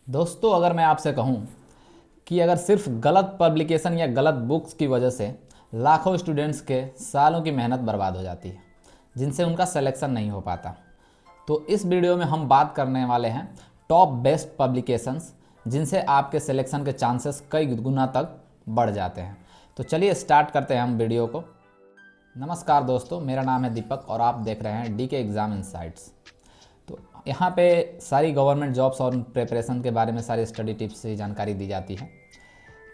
दोस्तों, अगर मैं आपसे कहूं कि अगर सिर्फ गलत पब्लिकेशन या गलत बुक्स की वजह से लाखों स्टूडेंट्स के सालों की मेहनत बर्बाद हो जाती है जिनसे उनका सिलेक्शन नहीं हो पाता, तो इस वीडियो में हम बात करने वाले हैं टॉप बेस्ट पब्लिकेशंस जिनसे आपके सिलेक्शन के चांसेस कई गुना तक बढ़ जाते हैं। तो चलिए स्टार्ट करते हैं हम वीडियो को। नमस्कार दोस्तों, मेरा नाम है दीपक और आप देख रहे हैं डीके एग्ज़ाम इनसाइट्स। तो यहाँ पे सारी गवर्नमेंट जॉब्स और प्रिपरेशन के बारे में सारी स्टडी टिप्स से जानकारी दी जाती है।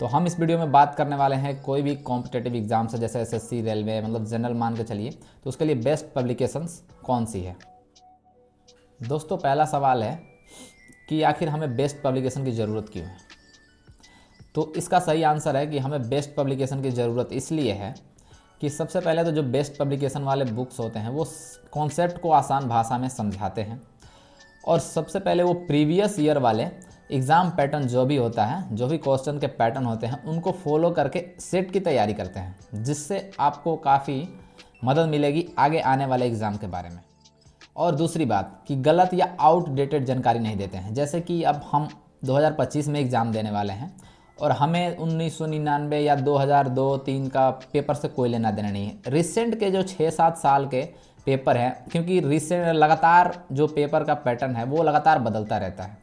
तो हम इस वीडियो में बात करने वाले हैं कोई भी कॉम्पिटेटिव एग्जाम से, जैसे एसएससी, रेलवे, मतलब जनरल मान के चलिए, तो उसके लिए बेस्ट पब्लिकेशंस कौन सी है। दोस्तों, पहला सवाल है कि आखिर हमें बेस्ट पब्लिकेशन की ज़रूरत क्यों है। तो इसका सही आंसर है कि हमें बेस्ट पब्लिकेशन की ज़रूरत इसलिए है कि सबसे पहले तो जो बेस्ट पब्लिकेशन वाले बुक्स होते हैं वो कॉन्सेप्ट को आसान भाषा में समझाते हैं, और सबसे पहले वो प्रीवियस ईयर वाले एग्ज़ाम पैटर्न जो भी होता है, जो भी क्वेश्चन के पैटर्न होते हैं, उनको फॉलो करके सेट की तैयारी करते हैं, जिससे आपको काफ़ी मदद मिलेगी आगे आने वाले एग्ज़ाम के बारे में। और दूसरी बात कि गलत या आउटडेटेड जानकारी नहीं देते हैं। जैसे कि अब हम 2025 में एग्ज़ाम देने वाले हैं और हमें 1999 या 2002-3 का पेपर से कोई लेना देना नहीं है। रिसेंट के जो 6-7 साल के पेपर हैं, क्योंकि रिसेंट लगातार जो पेपर का पैटर्न है वो लगातार बदलता रहता है,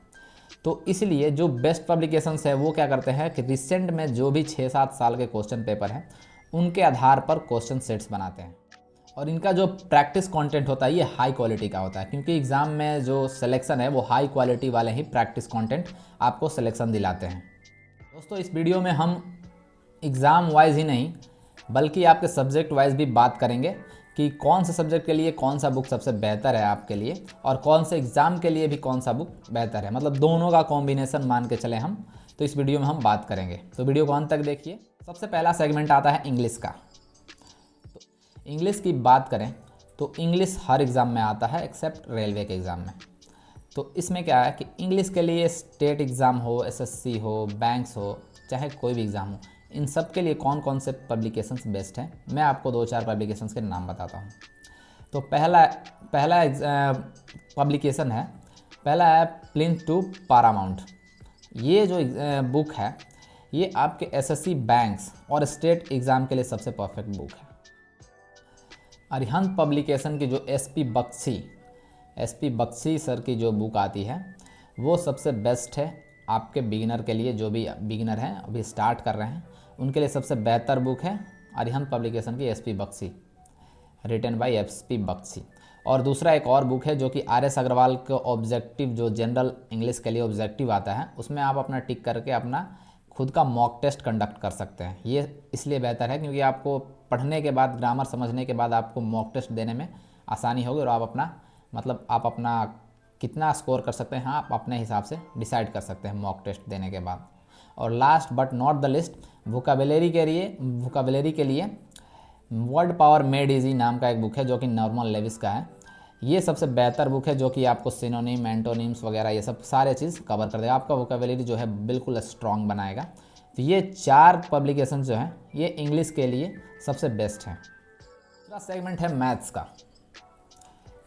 तो इसलिए जो बेस्ट पब्लिकेशंस है वो क्या करते हैं कि रिसेंट में जो भी 6-7 साल के क्वेश्चन पेपर हैं उनके आधार पर क्वेश्चन सेट्स बनाते हैं। और इनका जो प्रैक्टिस कंटेंट होता है ये हाई क्वालिटी का होता है, क्योंकि एग्ज़ाम में जो सिलेक्शन है वो हाई क्वालिटी वाले ही प्रैक्टिस कंटेंट आपको सिलेक्शन दिलाते हैं। दोस्तों, इस वीडियो में हम एग्ज़ाम वाइज ही नहीं बल्कि आपके सब्जेक्ट वाइज भी बात करेंगे कि कौन से सब्जेक्ट के लिए कौन सा बुक सबसे बेहतर है आपके लिए, और कौन से एग्ज़ाम के लिए भी कौन सा बुक बेहतर है, मतलब दोनों का कॉम्बिनेशन मान के चले हम। तो इस वीडियो में हम बात करेंगे, तो वीडियो को अंत तक देखिए। सबसे पहला सेगमेंट आता है इंग्लिश का। तो इंग्लिश की बात करें तो इंग्लिश हर एग्ज़ाम में आता है एक्सेप्ट रेलवे के एग्ज़ाम में। तो इसमें क्या है कि इंग्लिश के लिए स्टेट एग्ज़ाम हो, एसएससी हो, बैंक्स हो, चाहे कोई भी एग्ज़ाम हो, इन सब के लिए कौन कौन से पब्लिकेशंस बेस्ट हैं, मैं आपको 2-4 पब्लिकेशंस के नाम बताता हूँ। तो पहला पब्लिकेशन है, पहला है प्लिंथ टू पारामाउंट। ये जो बुक है ये आपके एसएससी, बैंक्स और स्टेट एग्ज़ाम के लिए सबसे परफेक्ट बुक है। अरिहंत पब्लिकेशन की जो एसपी बख्शी सर की जो बुक आती है वो सबसे बेस्ट है आपके बिगिनर के लिए। जो भी बिगिनर हैं, अभी स्टार्ट कर रहे हैं, उनके लिए सबसे बेहतर बुक है अरिहंत पब्लिकेशन की SP Bakshi, written by SP Bakshi. और दूसरा एक और बुक है जो कि आर.एस. अग्रवाल का ऑब्जेक्टिव, जो जनरल इंग्लिश के लिए ऑब्जेक्टिव आता है, उसमें आप अपना टिक करके अपना खुद का मॉक टेस्ट कंडक्ट कर सकते हैं। ये इसलिए बेहतर है क्योंकि आपको पढ़ने के बाद, ग्रामर समझने के बाद आपको मॉक टेस्ट देने में आसानी होगी, और आप अपना कितना स्कोर कर सकते हैं आप अपने हिसाब से डिसाइड कर सकते हैं मॉक टेस्ट देने के बाद। और last but not the list, vocabulary के लिए वर्ड पावर मेड इजी नाम का एक बुक है जो कि नॉर्मन लेविस का है। ये सबसे बेहतर बुक है जो कि आपको सिनोनिम, एंटोनिम्स वगैरह ये सब सारे चीज़ कवर कर देगा, आपका वोकाबुलरी जो है बिल्कुल स्ट्रॉन्ग बनाएगा। तो ये 4 पब्लिकेशन जो हैं ये इंग्लिश के लिए सबसे बेस्ट हैं। दूसरा सेगमेंट है मैथ्स का।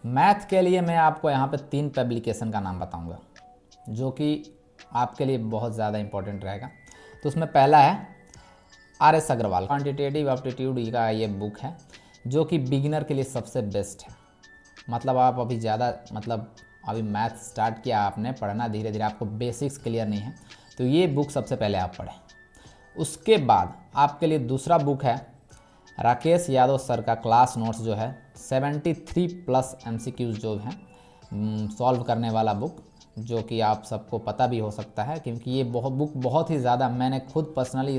मैथ के लिए मैं आपको यहाँ पे 3 पब्लिकेशन का नाम बताऊँगा जो कि आपके लिए बहुत ज़्यादा इंपॉर्टेंट रहेगा। तो उसमें पहला है आर.एस. अग्रवाल क्वांटिटेटिव एप्टीट्यूड का ये बुक है जो कि बिगिनर के लिए सबसे बेस्ट है। मतलब आप अभी मैथ स्टार्ट किया आपने पढ़ना, धीरे धीरे आपको बेसिक्स क्लियर नहीं है, तो ये बुक सबसे पहले आप पढ़ें। उसके बाद आपके लिए दूसरा बुक है राकेश यादव सर का क्लास नोट्स, जो है 73+ MCQs जो हैं सॉल्व करने वाला बुक, जो कि आप सबको पता भी हो सकता है क्योंकि ये बुक बहुत ही ज़्यादा, मैंने खुद पर्सनली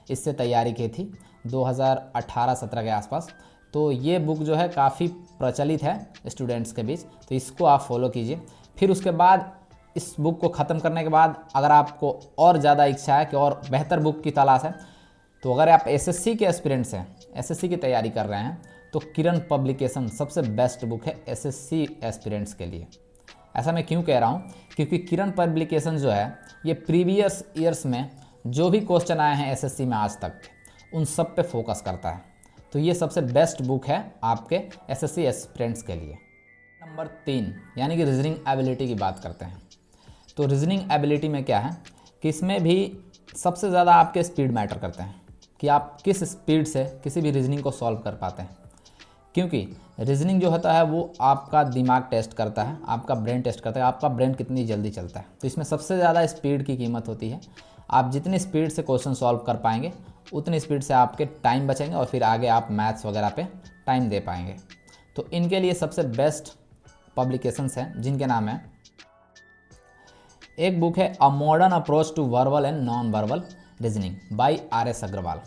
इससे तैयारी की थी 2018-17 के आसपास। तो ये बुक जो है काफ़ी प्रचलित है स्टूडेंट्स के बीच, तो इसको आप फॉलो कीजिए। फिर उसके बाद इस बुक को ख़त्म करने के बाद अगर आपको और ज़्यादा इच्छा है कि और बेहतर बुक की तलाश है, तो अगर आप एसएससी के एस्पिरेंट्स हैं, एसएससी की तैयारी कर रहे हैं, तो किरण पब्लिकेशन सबसे बेस्ट बुक है एसएससी एस्पिरेंट्स के लिए। ऐसा मैं क्यों कह रहा हूँ, क्योंकि किरण पब्लिकेशन जो है ये प्रीवियस ईयर्स में जो भी क्वेश्चन आए हैं एसएससी में आज तक, उन सब पे फोकस करता है। तो ये सबसे बेस्ट बुक है आपके एसएससी एस्पिरेंट्स के लिए। नंबर 3 यानी कि रीजनिंग एबिलिटी की बात करते हैं। तो रीजनिंग एबिलिटी में क्या है कि इसमें भी सबसे ज़्यादा आपके स्पीड मैटर करते हैं कि आप किस स्पीड से किसी भी रीजनिंग को सॉल्व कर पाते हैं, क्योंकि रीजनिंग जो होता है वो आपका दिमाग टेस्ट करता है, आपका ब्रेन टेस्ट करता है, आपका ब्रेन कितनी जल्दी चलता है। तो इसमें सबसे ज़्यादा स्पीड की कीमत होती है। आप जितनी स्पीड से क्वेश्चन सॉल्व कर पाएंगे उतनी स्पीड से आपके टाइम बचेंगे और फिर आगे आप मैथ्स वगैरह पे टाइम दे पाएंगे। तो इनके लिए सबसे बेस्ट पब्लिकेशंस हैं जिनके नाम है, एक बुक है a modern approach to verbal and non verbal reasoning by RS Agarwal.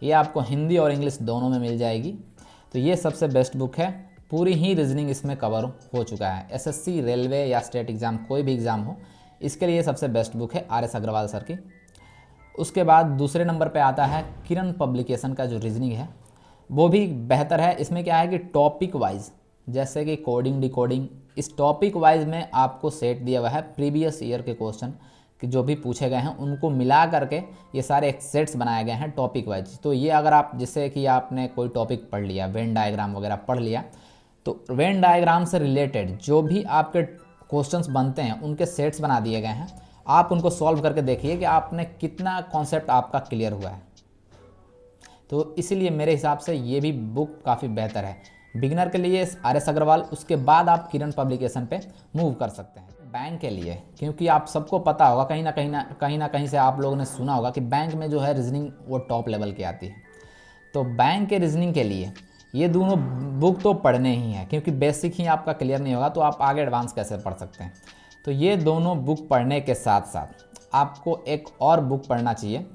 ये आपको हिंदी और इंग्लिश दोनों में मिल जाएगी। तो ये सबसे बेस्ट बुक है, पूरी ही रीजनिंग इसमें कवर हो चुका है। SSC, रेलवे या स्टेट एग्ज़ाम, कोई भी एग्ज़ाम हो, इसके लिए सबसे बेस्ट बुक है RS अग्रवाल सर की। उसके बाद दूसरे नंबर पे आता है किरण पब्लिकेशन का जो रीजनिंग है वो भी बेहतर है। इसमें क्या है कि टॉपिक वाइज, जैसे कि कोडिंग, डिकोडिंग, इस टॉपिक वाइज में आपको सेट दिया हुआ है प्रीवियस ईयर के क्वेश्चन कि जो भी पूछे गए हैं उनको मिला करके ये सारे एक सेट्स बनाए गए हैं टॉपिक वाइज। तो ये अगर आप, जैसे कि आपने कोई टॉपिक पढ़ लिया, वेन डायग्राम वगैरह पढ़ लिया, तो वेन डायग्राम से रिलेटेड जो भी आपके क्वेश्चंस बनते हैं उनके सेट्स बना दिए गए हैं। आप उनको सॉल्व करके देखिए कि आपने कितना कॉन्सेप्ट आपका क्लियर हुआ है। तो इसीलिए मेरे हिसाब से ये भी बुक काफ़ी बेहतर है बिगिनर के लिए, RS अग्रवाल। उसके बाद आप किरण पब्लिकेशन पे मूव कर सकते हैं। बैंक के लिए, क्योंकि आप सबको पता होगा, कहीं ना कहीं से आप लोगों ने सुना होगा कि बैंक में जो है रीजनिंग वो टॉप लेवल की आती है। तो बैंक के रीजनिंग के लिए ये दोनों बुक तो पढ़ने ही है, क्योंकि बेसिक ही आपका क्लियर नहीं होगा तो आप आगे एडवांस कैसे पढ़ सकते हैं। तो ये दोनों बुक पढ़ने के साथ साथ आपको एक और बुक पढ़ना चाहिए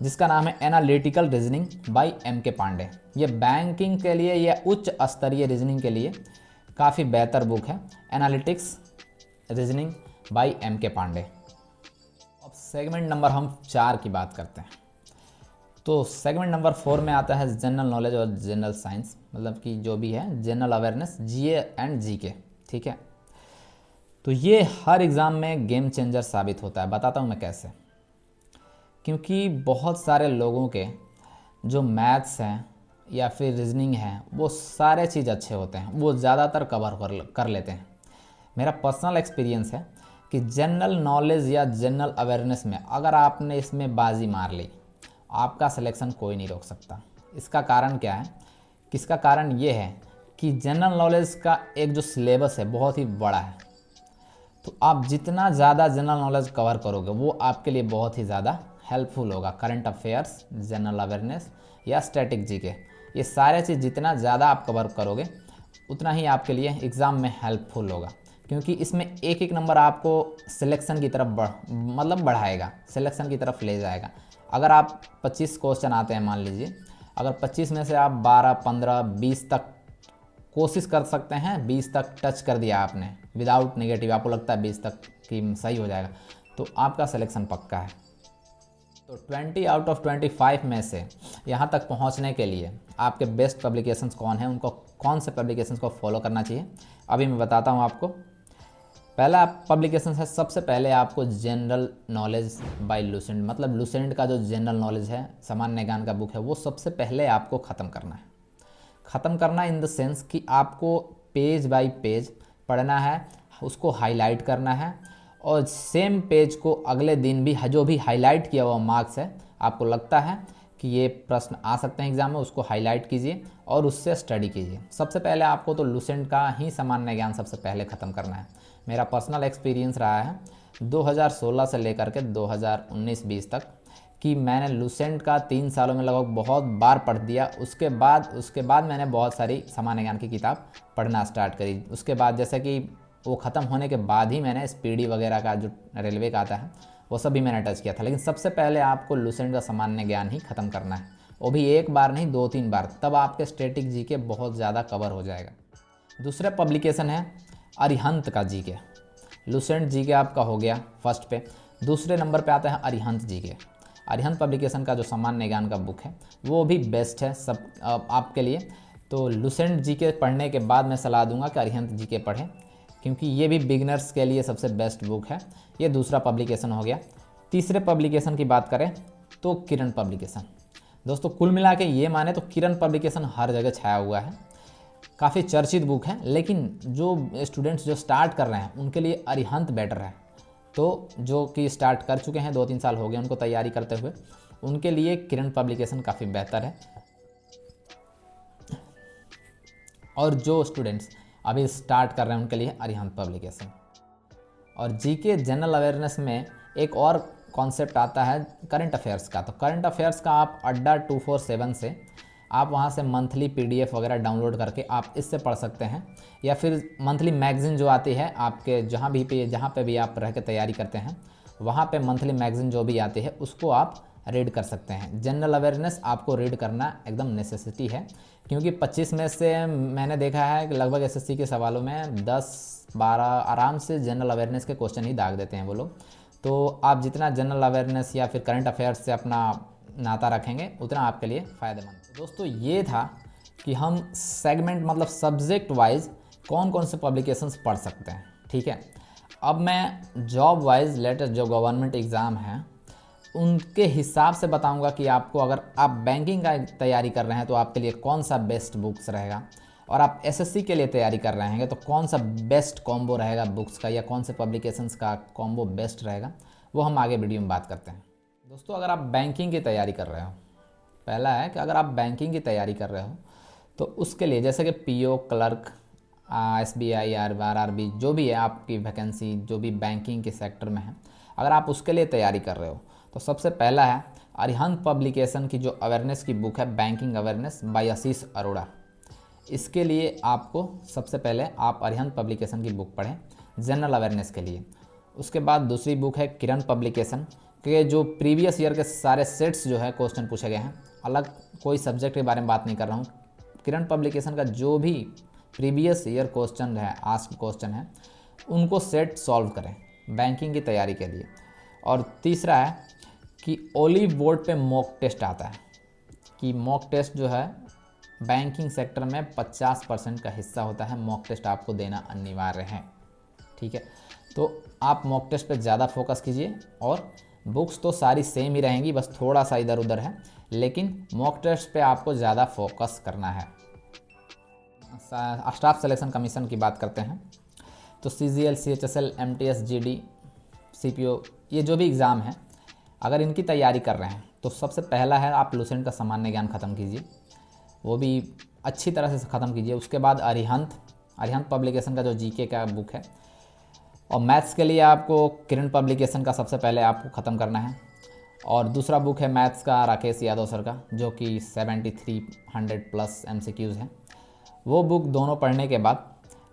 जिसका नाम है analytical reasoning by MK Pandey. ये बैंकिंग के लिए या उच्च स्तरीय रीजनिंग के लिए काफ़ी बेहतर बुक है, analytics reasoning by MK Pandey. अब सेगमेंट नंबर हम 4 की बात करते हैं। तो सेगमेंट नंबर 4 में आता है जनरल नॉलेज और जनरल साइंस, मतलब कि जो भी है general awareness, GA and GK, ठीक है। तो ये हर एग्ज़ाम में गेम चेंजर साबित होता है। बताता हूँ मैं कैसे। क्योंकि बहुत सारे लोगों के जो मैथ्स हैं या फिर रीजनिंग है वो सारे चीज़ अच्छे होते हैं, वो ज़्यादातर कवर कर लेते हैं। मेरा पर्सनल एक्सपीरियंस है कि जनरल नॉलेज या जनरल अवेयरनेस में अगर आपने इसमें बाजी मार ली, आपका सिलेक्शन कोई नहीं रोक सकता। इसका कारण क्या है? किसका कारण ये है कि जनरल नॉलेज का एक जो सिलेबस है बहुत ही बड़ा है। तो आप जितना ज़्यादा जनरल नॉलेज कवर करोगे वो आपके लिए बहुत ही ज़्यादा हेल्पफुल होगा। करंट अफेयर्स, जनरल अवेयरनेस या स्टैटिक जीके, ये सारे चीज़ जितना ज़्यादा आप कवर करोगे उतना ही आपके लिए एग्ज़ाम में हेल्पफुल होगा, क्योंकि इसमें एक एक नंबर आपको सिलेक्शन की तरफ बढ़ाएगा, सिलेक्शन की तरफ ले जाएगा। अगर आप 25 क्वेश्चन आते हैं मान लीजिए, अगर 25 में से आप 12, 15, 20 तक कोशिश कर सकते हैं, 20 तक टच कर दिया आपने विदाउट नेगेटिव, आपको लगता है 20 तक कि सही हो जाएगा, तो आपका सिलेक्शन पक्का है। तो 20 आउट ऑफ 25 में से यहाँ तक पहुँचने के लिए आपके बेस्ट पब्लिकेशंस कौन हैं, उनको कौन से पब्लिकेशंस को फॉलो करना चाहिए, अभी मैं बताता हूँ आपको। पहला पब्लिकेशन है, सबसे पहले आपको जनरल नॉलेज बाय लुसेंट, मतलब लुसेंट का जो जनरल नॉलेज है, सामान्य ज्ञान का बुक है, वो सबसे पहले आपको ख़त्म करना है। ख़त्म करना इन द सेंस कि आपको पेज बाय पेज पढ़ना है, उसको हाईलाइट करना है, और सेम पेज को अगले दिन भी जो भी हाईलाइट किया हुआ मार्क्स है, आपको लगता है कि ये प्रश्न आ सकते हैं एग्जाम में, उसको हाईलाइट कीजिए और उससे स्टडी कीजिए। सबसे पहले आपको तो लुसेंट का ही सामान्य ज्ञान सबसे पहले ख़त्म करना है। मेरा पर्सनल एक्सपीरियंस रहा है 2016 से लेकर के 2019-20 तक कि मैंने लुसेंट का 3 सालों में लगभग बहुत बार पढ़ दिया। उसके बाद मैंने बहुत सारी सामान्य ज्ञान की किताब पढ़ना स्टार्ट करी। उसके बाद जैसे कि वो ख़त्म होने के बाद ही मैंने स्पीडी वगैरह का जो रेलवे का आता है वो सब भी मैंने टच किया था। लेकिन सबसे पहले आपको लुसेंट का सामान्य ज्ञान ही ख़त्म करना है, वो भी एक बार नहीं 2-3 बार, तब आपके स्टैटिक जीके बहुत ज़्यादा कवर हो जाएगा। दूसरा पब्लिकेशन है अरिहंत का जीके। लुसेंट जीके आपका हो गया फर्स्ट पे, दूसरे नंबर पे आता है अरिहंत जीके। अरिहंत पब्लिकेशन का जो सामान्य ज्ञान का बुक है वो भी बेस्ट है सब आपके लिए। तो लुसेंट जीके पढ़ने के बाद मैं सलाह दूंगा कि अरिहंत जीके पढ़ें, क्योंकि ये भी बिगनर्स के लिए सबसे बेस्ट बुक है। ये दूसरा पब्लिकेशन हो गया। तीसरे पब्लिकेशन की बात करें तो किरण पब्लिकेशन। दोस्तों कुल मिला के ये माने तो किरण पब्लिकेशन हर जगह छाया हुआ है, काफ़ी चर्चित बुक है। लेकिन जो स्टूडेंट्स जो स्टार्ट कर रहे हैं उनके लिए अरिहंत बेटर है। तो जो कि स्टार्ट कर चुके हैं, 2-3 साल हो गए उनको तैयारी करते हुए, उनके लिए किरण पब्लिकेशन काफ़ी बेहतर है। और जो स्टूडेंट्स अभी स्टार्ट कर रहे हैं उनके लिए अरिहंत पब्लिकेशन। और जीके जनरल अवेयरनेस में एक और कॉन्सेप्ट आता है करंट अफेयर्स का। तो करंट अफेयर्स का आप अड्डा 247 से आप वहाँ से मंथली पीडीएफ वगैरह डाउनलोड करके आप इससे पढ़ सकते हैं, या फिर मंथली मैगज़ीन जो आती है आपके जहाँ पे भी आप रह के तैयारी करते हैं, वहाँ पे मंथली मैगज़ीन जो भी आती है उसको आप रीड कर सकते हैं। जनरल अवेयरनेस आपको रीड करना एकदम नेसेसिटी है, क्योंकि 25 में से मैंने देखा है कि लगभग एसएससी के सवालों में 10-12 आराम से जनरल अवेयरनेस के क्वेश्चन ही दाग देते हैं वो लोग। तो आप जितना जनरल अवेयरनेस या फिर करंट अफेयर्स से अपना नाता रखेंगे उतना आपके लिए फ़ायदेमंद। तो दोस्तों ये था कि हम सेगमेंट मतलब सब्जेक्ट वाइज कौन कौन से पब्लिकेशंस पढ़ सकते हैं, ठीक है। अब मैं जॉब वाइज लेटेस्ट जो गवर्नमेंट एग्ज़ाम हैं उनके हिसाब से बताऊंगा कि आपको, अगर आप बैंकिंग का तैयारी कर रहे हैं तो आपके लिए कौन सा बेस्ट बुक्स रहेगा, और आप एसएससी के लिए तैयारी कर रहे हैं तो कौन सा बेस्ट कॉम्बो रहेगा बुक्स का, या कौन से पब्लिकेशंस का कॉम्बो बेस्ट रहेगा, वो हम आगे वीडियो में बात करते हैं। दोस्तों अगर आप बैंकिंग की तैयारी कर रहे हो, पहला है कि अगर आप बैंकिंग की तैयारी कर रहे हो तो उसके लिए जैसे कि पीओ, क्लर्क, एसबीआई, आरआरबी जो भी है आपकी वैकेंसी जो भी बैंकिंग के सेक्टर में है, अगर आप उसके लिए तैयारी कर रहे हो तो सबसे पहला है अरिहंत पब्लिकेशन की जो अवेयरनेस की बुक है बैंकिंग अवेयरनेस बाय आशीष अरोड़ा। इसके लिए आपको सबसे पहले आप अरिहंत पब्लिकेशन की बुक पढ़ें जनरल अवेयरनेस के लिए। उसके बाद दूसरी बुक है किरण पब्लिकेशन के जो प्रीवियस ईयर के सारे सेट्स जो है क्वेश्चन पूछे गए हैं, अलग कोई सब्जेक्ट के बारे में बात नहीं कर रहा हूँ। किरण पब्लिकेशन का जो भी प्रीवियस ईयर क्वेश्चन है, आस्क्ड क्वेश्चन है, उनको सेट सॉल्व करें बैंकिंग की तैयारी के लिए। और तीसरा है कि ओलिव बोर्ड पे मॉक टेस्ट आता है, कि मॉक टेस्ट जो है बैंकिंग सेक्टर में 50% का हिस्सा होता है, मॉक टेस्ट आपको देना अनिवार्य है, ठीक है। तो आप मॉक टेस्ट पे ज़्यादा फोकस कीजिए, और बुक्स तो सारी सेम ही रहेंगी, बस थोड़ा सा इधर उधर है, लेकिन मॉक टेस्ट पे आपको ज़्यादा फोकस करना है। स्टाफ सिलेक्शन कमीशन की बात करते हैं तो CGL, CHSL, MTS, GD, CPO ये जो भी एग्ज़ाम है, अगर इनकी तैयारी कर रहे हैं तो सबसे पहला है आप लुसेंट का सामान्य ज्ञान ख़त्म कीजिए, वो भी अच्छी तरह से ख़त्म कीजिए। उसके बाद अरिहंत पब्लिकेशन का जो जीके का बुक है, और मैथ्स के लिए आपको किरण पब्लिकेशन का सबसे पहले आपको ख़त्म करना है। और दूसरा बुक है मैथ्स का राकेश यादव सर का, जो कि 7300+ MCQs है। वो बुक दोनों पढ़ने के बाद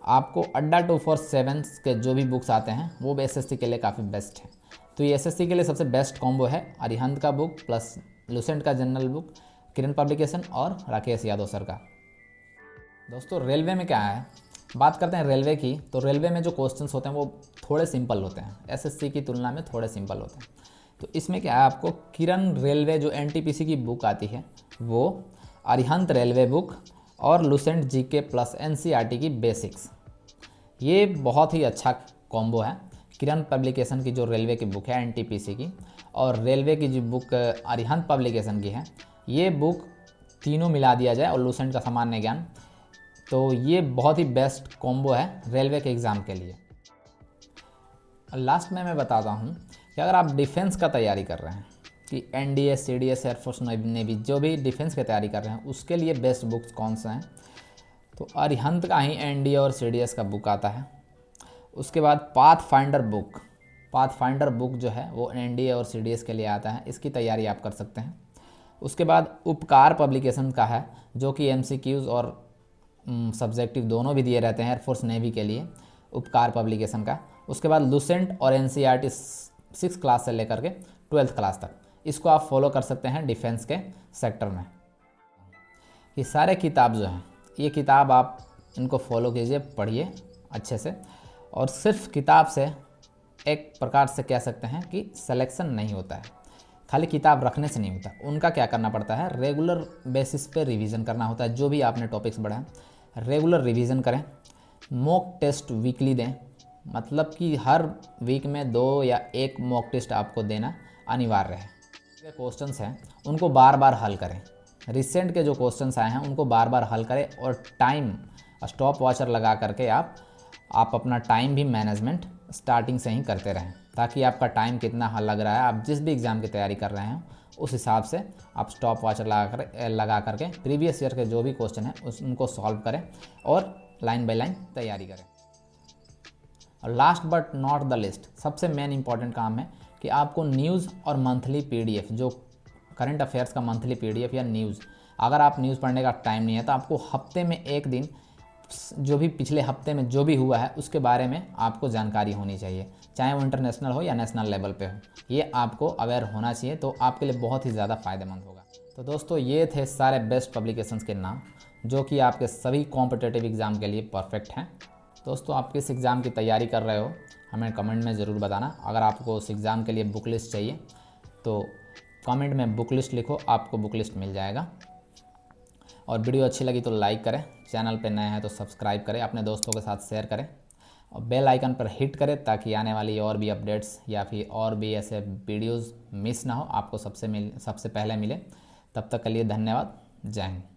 आपको अड्डा 247 के जो भी बुक्स आते हैं वो एसएससी के लिए काफ़ी बेस्ट है। तो ये एसएससी के लिए सबसे बेस्ट कॉम्बो है अरिहंत का बुक प्लस लुसेंट का जनरल बुक, किरण पब्लिकेशन और राकेश यादव सर का। दोस्तों रेलवे में क्या है, बात करते हैं रेलवे की। तो रेलवे में जो क्वेश्चंस होते हैं वो थोड़े सिंपल होते हैं, एसएससी की तुलना में थोड़े सिंपल होते हैं। तो इसमें क्या है, आपको किरण रेलवे जो एनटीपीसी की बुक आती है वो, अरिहंत रेलवे बुक और लुसेंट जीके प्लस एनसीईआरटी की बेसिक्स, ये बहुत ही अच्छा कॉम्बो है। किरण पब्लिकेशन की जो रेलवे की बुक है एनटीपीसी की, और रेलवे की जो बुक अरिहंत पब्लिकेशन की है, ये बुक तीनों मिला दिया जाए और लुसेंट का सामान्य ज्ञान, तो ये बहुत ही बेस्ट कॉम्बो है रेलवे के एग्ज़ाम के लिए। लास्ट में मैं बताता हूँ कि अगर आप डिफेंस का तैयारी कर रहे हैं, कि एनडीए, सीडीएस, एयरफोर्स, नेवी जो भी डिफेंस की तैयारी कर रहे हैं, उसके लिए बेस्ट बुक्स कौन से हैं, तो अरिहंत का ही एनडीए और सीडीएस का बुक आता है। उसके बाद पाथफाइंडर बुक जो है वो एनडीए और सीडीएस के लिए आता है, इसकी तैयारी आप कर सकते हैं। उसके बाद उपकार पब्लिकेशन का है, जो कि एमसीक्यूज़ और सब्जेक्टिव दोनों भी दिए रहते हैं एयरफोर्स नेवी के लिए, उपकार पब्लिकेशन का। उसके बाद लुसेंट और एनसीईआरटी 6th क्लास से लेकर के 12th क्लास तक, इसको आप फॉलो कर सकते हैं डिफेंस के सेक्टर में। ये सारे किताब जो हैं, ये किताब आप इनको फॉलो कीजिए, पढ़िए अच्छे से। और सिर्फ किताब से एक प्रकार से कह सकते हैं कि सिलेक्शन नहीं होता है, खाली किताब रखने से नहीं होता। उनका क्या करना पड़ता है, रेगुलर बेसिस पे रिवीजन करना होता है। जो भी आपने टॉपिक्स पढ़े हैं रेगुलर रिवीजन करें, मॉक टेस्ट वीकली दें, मतलब कि हर वीक में 2 या 1 मॉक टेस्ट आपको देना अनिवार्य है। जो क्वेश्चंस हैं उनको बार बार हल करें, रिसेंट के जो क्वेश्चंस आए हैं उनको बार बार हल करें, और टाइम स्टॉप वॉचर लगा करके आप अपना टाइम भी मैनेजमेंट स्टार्टिंग से ही करते रहें। ताकि आपका टाइम कितना लग रहा है, आप जिस भी एग्ज़ाम की तैयारी कर रहे हैं उस हिसाब से आप स्टॉप वॉच लगा करके प्रीवियस ईयर के जो भी क्वेश्चन हैं उनको सॉल्व करें और लाइन बाय लाइन तैयारी करें। और last but not the list, सबसे मेन इंपॉर्टेंट काम है कि आपको न्यूज़ और मंथली पीडीएफ, जो करंट अफेयर्स का मंथली पीडीएफ या न्यूज़, अगर आप न्यूज़ पढ़ने का टाइम नहीं है तो आपको हफ्ते में एक दिन जो भी पिछले हफ्ते में जो भी हुआ है उसके बारे में आपको जानकारी होनी चाहिए, चाहे वो इंटरनेशनल हो या नेशनल लेवल पे हो, ये आपको अवेयर होना चाहिए, तो आपके लिए बहुत ही ज़्यादा फ़ायदेमंद होगा। तो दोस्तों ये थे सारे बेस्ट पब्लिकेशंस के नाम जो कि आपके सभी कॉम्पिटिटिव एग्ज़ाम के लिए परफेक्ट हैं। दोस्तों आप किस एग्ज़ाम की तैयारी कर रहे हो हमें कमेंट में ज़रूर बताना। अगर आपको उस एग्ज़ाम के लिए बुक लिस्ट चाहिए तो कमेंट में बुक लिस्ट लिखो, आपको बुक लिस्ट मिल जाएगा। और वीडियो अच्छी लगी तो लाइक करें, चैनल पे नए हैं तो सब्सक्राइब करें, अपने दोस्तों के साथ शेयर करें और बेल आइकन पर हिट करें ताकि आने वाली और भी अपडेट्स या फिर और भी ऐसे वीडियोस मिस ना हो, आपको सबसे पहले मिले। तब तक के लिए धन्यवाद। जय हिंद।